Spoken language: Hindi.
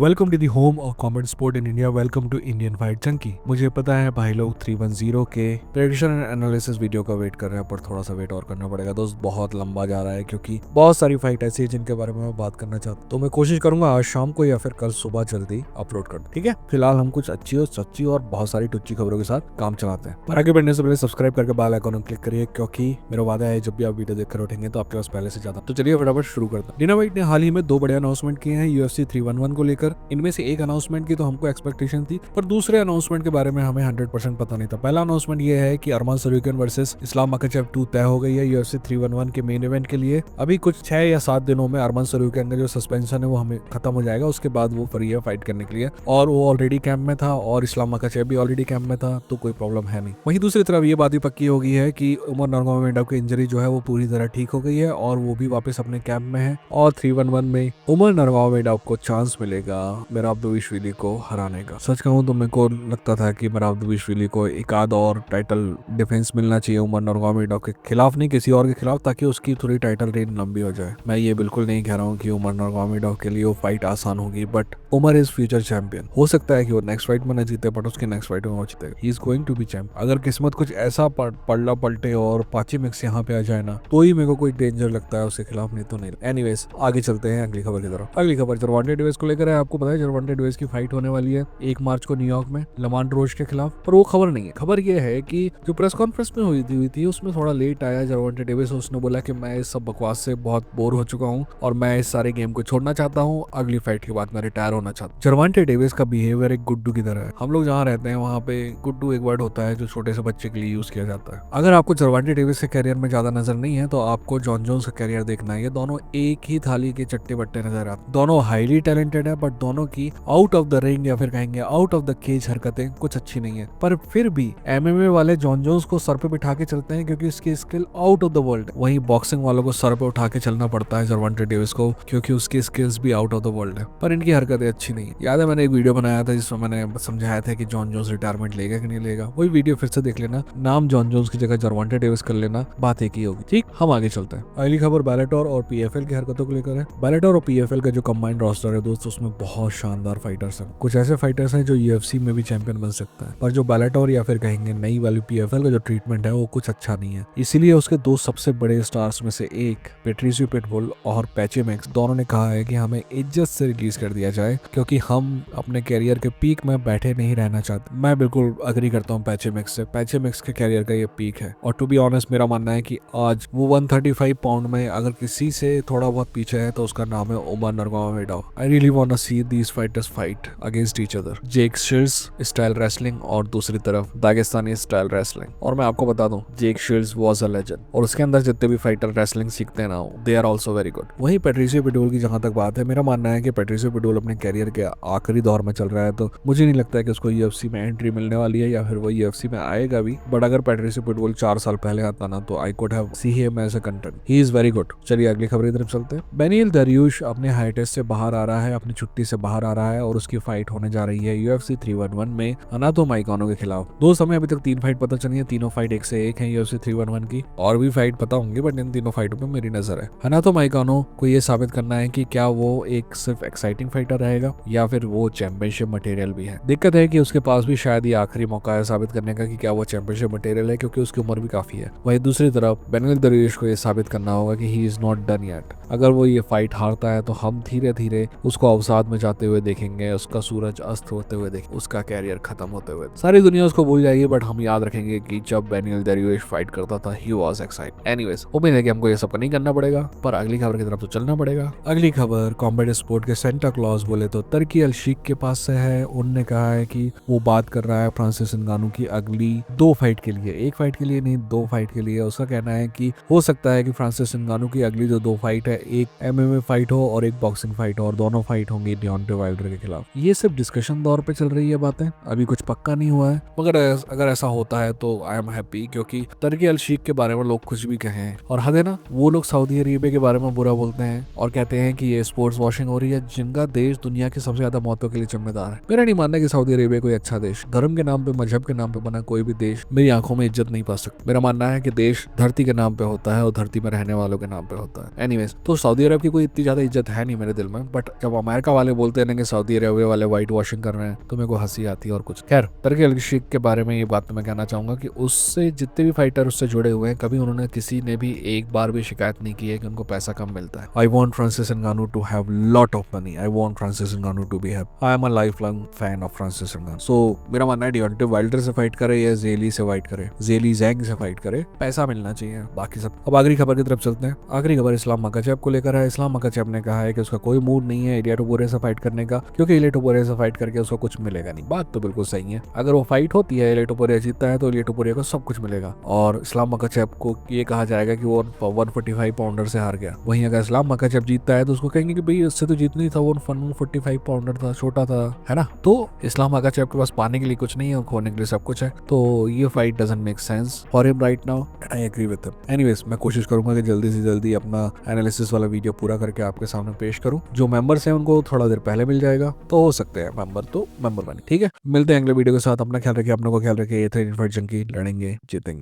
Welcome to the home of combat sport in India. Welcome to Indian fight junkie. मुझे पता है भाई लोग 310 के प्रेडिक्शन एंड एनालिसिस वीडियो का वेट कर रहे हैं, पर थोड़ा सा वेट और करना पड़ेगा दोस्त। बहुत लंबा जा रहा है क्योंकि बहुत सारी फाइट ऐसी है जिनके बारे में मैं बात करना चाहता हूँ। तो मैं कोशिश करूंगा आज शाम को या फिर कल सुबह जल्दी अपलोड कर दूं, ठीक है। फिलहाल हम कुछ अच्छी और सच्ची और बहुत सारी टुच्ची खबरों के साथ काम चलाते हैं। पर आगे बढ़ने से पहले सब्सक्राइब करके बेल आइकन क्लिक करिए, क्योंकि मेरा वादा है जब भी आप वीडियो देखकर उठेंगे तो आपके पास पहले से ज्यादा। तो चलिए फटाफट शुरू करते हैं। डिना वाइट ने हाल ही में 2 बड़े अनाउंसमेंट किए हैं UFC 311 को लेकर। इनमें से एक अनाउंसमेंट की तो हमको एक्सपेक्टेशन थी, पर दूसरे अनाउंसमेंट के बारे में हमें 100% पता नहीं था। पहला अनाउंसमेंट ये है कि अरमान सरूकियन वर्सेस इस्लाम मखाचेव 2 तय हो गई है UFC 311 के मेन इवेंट के लिए। अभी कुछ 6 या 7 दिनों में अरमान सरूकियन का जो सस्पेंशन है वो हमें खत्म हो जाएगा। उसके बाद वो फ्री है फाइट करने के लिए, और वो ऑलरेडी कैंप में था और इस्लाम मखाचेव भी ऑलरेडी कैंप में था, तो कोई प्रॉब्लम है नहीं। वहीं दूसरी तरफ ये बात भी पक्की हो गई है कि उमर नरगोमेडोव की इंजरी जो है वो पूरी तरह ठीक हो गई है और वो भी वापस अपने कैंप में है, और 311 में उमर नरगोमेडोव को चांस मिलेगा मेराबदोविशविली को हराने का। सच कहूं तो मेरे को लगता था कि मेराबदोविशविली को एक आध और टाइटल डिफेंस मिलना चाहिए उमर नरगोमेडोव के खिलाफ, नहीं किसी और के खिलाफ, ताकि उसकी थोड़ी टाइटल रेंज लंबी हो जाए। मैं ये बिल्कुल नहीं कह रहा हूँ कि उमर नरगोमेडोव के लिए वो फाइट आसान होगी, but Umar is future champion. हो सकता है कि वो नेक्स्ट फाइट में न जीते, बट उसकी नेक्स्ट फाइट में वो जीतेगा। He is going to be champion. अगर किस्मत कुछ ऐसा पलटा पलटे और पाची मिक्स यहाँ पे आ जाए ना, तो ही मेरे को कोई डेंजर लगता है उसके खिलाफ, नहीं तो नहीं। एनीवेज आगे चलते हैं अगली खबर की तरफ। अगली खबर जरवंटे डेविस को लेकर है। आपको पता है जरवंटे डेविस की फाइट होने वाली है 1 मार्च को न्यूयॉर्क में लमांड रोज के खिलाफ। पर वो खबर नहीं है। खबर ये है कि जो प्रेस कॉन्फ्रेंस में हुई थी उसमें थोड़ा लेट आया जरवंटे डेविस। उसने बोला कि मैं इस सब बकवास से बहुत बोर हो चुका हूँ और मैं इस सारे गेम को छोड़ना चाहता हूँ। अगली फाइट के बाद मैं रिटायर होना चाहता हूँ। जरवंटे डेविस का बिहेवियर एक गुड्डू की तरह है। हम लोग जहाँ रहते हैं वहाँ पे गुड्डू एक वर्ड होता है जो छोटे से बच्चे के लिए यूज किया जाता है। अगर आपको जरवंटे डेविस के कैरियर में ज्यादा नजर नहीं है तो आपको जॉन जोन्स का कैरियर देखना है। ये दोनों एक ही थाली के चट्टे बट्टे नजर आते। दोनों हाईली टैलेंटेड है, बट दोनों की आउट ऑफ द रिंग या फिर कहेंगे आउट ऑफ द केज हरकतें कुछ अच्छी नहीं है। पर फिर भी MMA वाले जॉन जोन्स को सर पे बिठा के चलते हैं क्योंकि उसकी skill out of the world है। वहीं बॉक्सिंग वालों को सर पे उठा के चलना पड़ता है जरवंटे डेविस को, क्योंकि उसकी स्किल्स भी आउट ऑफ द वर्ल्ड है। पर इनकी हरकतें अच्छी नहीं है। याद है मैंने एक वीडियो बनाया था जिसमें मैंने समझाया था कि जॉन जोन्स रिटायरमेंट लेगा कि नहीं लेगा। वही वीडियो फिर से देख लेना, नाम जॉन जोन्स की जगह जरवंटे डेविस कर लेना, बात एक ही होगी। ठीक, हम आगे चलते हैं। अगली खबर बेलाटोर और PFL की हरकतों को लेकर है। बेलाटोर और PFL का जो कंबाइंड रोस्टर है दोस्त, उसमें बहुत शानदार फाइटर्स हैं। कुछ ऐसे फाइटर्स हैं जो UFC में भी चैंपियन बन सकता है, पर जो बेलाटोर या फिर कहेंगे नई वाली PFL का जो ट्रीटमेंट है वो कुछ अच्छा नहीं है। इसीलिए उसके 2 सबसे बड़े स्टार्स में से एक पेट्रिसियो पिटबुल और पैचे मैक्स दोनों ने कहा है कि हमें इज्जत से रिलीज कर दिया जाए, क्योंकि हम अपने कैरियर के पीक में बैठे नहीं रहना चाहते। मैं बिल्कुल अग्री करता हूँ पैचे मैक्स से। पैचे मैक्स के कैरियर का ये पीक है, और टू बी ऑनेस्ट मेरा मानना है कि आज वो 135 पाउंड में अगर किसी से थोड़ा बहुत पीछे है तो उसका नाम है Umar Nurmagomedov. I really want to see these fighters fight against each other. Jake Shields style wrestling और दूसरी तरफ दागिस्तानी स्टाइल रेसलिंग। और मैं आपको बता दूं, जेक शिल्ड्स वाज अ लेजेंड, और उसके अंदर जितने भी फाइटर रेसलिंग सीखते हैं ना, they are also very good. वहीं पेट्रिसियो पिटबुल की जहां तक बात है, मेरा मानना है कि पेट्रिसियो पिटबुल अपने कैरियर के आखिरी दौर में चल रहा है, तो मुझे नहीं लगता है कि उसको UFC में एंट्री मिलने वाली है या फिर वो UFC में आएगा भी। बट अगर पेट्रिसियो पिटबुल 4 साल पहले आता ना, तो I could have see him as a content. He is very good. चलिए अगली खबर की तरफ चलते हैं। बेनिल दरियुश अपने हाई टेस्ट से बाहर आ रहा है, अपनी छुट्टी से बाहर आ रहा है, और उसकी फाइट होने जा रही है UFC 311 में अनातो माइकानो के खिलाफ। दोस्त हमें अभी तक 3 फाइट पता चली है, तीनों फाइट एक से एक है UFC 311 की। और भी फाइट पता होंगे, बट इन तीनों फाइटों पे मेरी नजर है। अनातो माइकानो को ये साबित करना है कि क्या वो एक सिर्फ एक्साइटिंग फाइटर रहेगा या फिर वो चैंपियनशिप मटेरियल भी है। दिक्कत है कि उसके पास भी शायद ये आखिरी मौका है साबित करने का कि क्या वो चैंपियनशिप मटेरियल है, क्योंकि उसकी उम्र भी काफी है। वहीं दूसरी तरफ बेनिल दरियुश को ये साबित करना होगा कि he is not done yet. अगर वो ये फाइट हारता है तो हम धीरे धीरे उसको अवसाद में जाते हुए देखेंगे, उसका सूरज अस्त होते हुए देखेंगे, उसका कैरियर खत्म होते हुए। सारी दुनिया उसको भूल जाएगी, बट हम याद रखेंगे कि जब बेनिल दरियुश फाइट करता था ही वाज एक्साइटेड। एनीवेज, उम्मीद है कि हमको ये सब नहीं करना पड़ेगा, पर अगली खबर की तरफ तो चलना पड़ेगा। अगली खबर कॉम्बैट स्पोर्ट के सेंटा क्लॉज बोले तो तरकी अल शेख के पास से है। उन्होंने कहा है कि वो बात कर रहा है फ्रांसिस नगानू की अगली 2 फाइट के लिए। 1 फाइट के लिए नहीं, 2 फाइट के लिए। उसका कहना है कि हो सकता है कि फ्रांसिस नगानू की अगली जो 2 फाइट है, एक MMA फाइट हो और एक बॉक्सिंग फाइट हो, और दोनों फाइट होंगी डियोंटे वाइल्डर के खिलाफ। ये सिर्फ डिस्कशन दौर पे चल रही है बातें, अभी कुछ पक्का नहीं हुआ है। मगर अगर ऐसा होता है तो आई एम हैप्पी, क्योंकि तरकी अल शेख के बारे में लोग कुछ भी कहें, और हद है ना, वो लोग सऊदी अरेबिया के बारे में बुरा बोलते हैं और कहते हैं कि ये स्पोर्ट्स वॉशिंग हो रही है, जिनका देश दुनिया की सबसे ज्यादा मौतों के लिए जिम्मेदार है। मेरा नहीं मानना कि सऊदी अरेबिया कोई अच्छा देश, धर्म के नाम पे, मजहब के नाम पे बना कोई भी देश मेरी आंखों में इज्जत नहीं पा सकता। मेरा मानना है कि देश धरती के नाम पे होता है और धरती में रहने वालों के नाम पे होता है। एनीवेज, तो सऊदी अरब की कोई इतनी ज्यादा इज्जत है नहीं मेरे दिल में, बट जब अमेरिका वाले बोलते हैं कि सऊदी अरेबिया वाले व्हाइट वॉशिंग कर रहे हैं तो मेरे को हंसी आती है और कुछ। खैर, टर्की अल शेख के बारे में ये बात मैं कहना चाहूंगा कि उससे जितने भी फाइटर उससे जुड़े हुए हैं, कभी उन्होंने किसी ने भी एक बार भी शिकायत नहीं की है कि उनको पैसा कम मिलता है। I want Francis Ngannou to have lot of money. I want Francis Ngannou to be have. I am a lifelong fan of Francis Ngannou. So मेरा मानना है डियोंटे वाइल्डर से फाइट करे या जेली से फाइट करे, जेली जैंग से फाइट करे, पैसा मिलना चाहिए, बाकी सब। अब आखिरी खबर की तरफ चलते हैं। आखिरी खबर इस्लाम मकाचेव को लेकर है। इस्लाम मकाचेव ने कहा है कि उसका कोई मूड नहीं है इलिया टोपुरे से फाइट करने का, क्योंकि इलिया टोपुरे से फाइट करके उसको कुछ मिलेगा नहीं। बात तो बिल्कुल सही है। अगर वो फाइट होती है, इलिया टोपुरे जीतता है, तो इलिया टोपुरे को सब कुछ मिलेगा और इस्लाम मकाचेव को ये कहा जाएगा कि वो 145 पाउंडर से हार गया। वहीं अगर इस्लाम मकाचेव जीतता है तो उसको कहेंगे कि भाई उससे तो जीतनी था, वो 145 पाउंडर था, छोटा था, है ना। तो इस्लाम मकाचेव के पास पाने के लिए कुछ नहीं है, खोने के लिए सब कुछ है। तो ये fight doesn't make sense for him right now and I agree with him. Anyways, मैं कोशिश करूंगा कि जल्दी से जल्दी अपना एनालिसिस वाला वीडियो पूरा करके आपके सामने पेश करूं। जो मेंबर्स हैं उनको थोड़ा देर पहले मिल जाएगा, तो हो सकते हैं मेंबर तो मेंबर बने। ठीक है, मिलते हैं अगले वीडियो के साथ। अपना ख्याल रखिए, अपनों को ख्याल रखिए। ये थे इनफाइट जंकी, लड़ेंगे जीतेंगे।